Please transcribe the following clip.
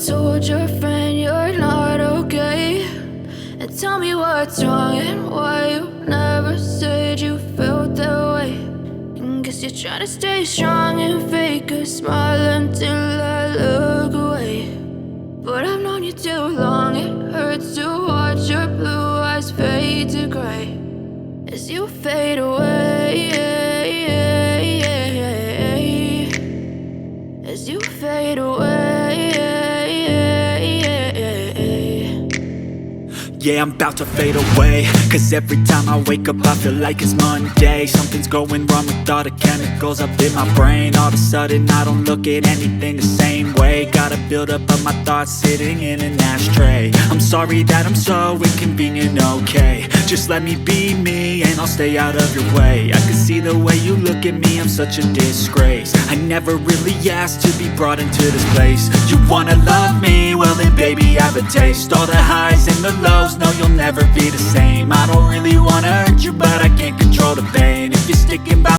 told your friend you're not okay? And tell me what's wrong and why you never said you felt that way. And guess you're trying to stay strong and fake a smile until I look away. But I've known you too long, it hurts to watch your blue eyes fade to gray as you fade away, as you fade away. Yeah, I'm about to fade away, cause every time I wake up I feel like it's Monday. Something's going wrong with all the chemicals up in my brain. All of a sudden I don't look at anything the same way. Gotta build up of my thoughts sitting in an ashtray. I'm sorry that I'm so inconvenient, okay? Just let me be me and I'll stay out of your way. I can see the way you look at me, I'm such a disgrace. I never really asked to be brought into this place. You wanna love me? Well then baby, I have a taste. All the highs and the lows, no, you'll never be the same. I don't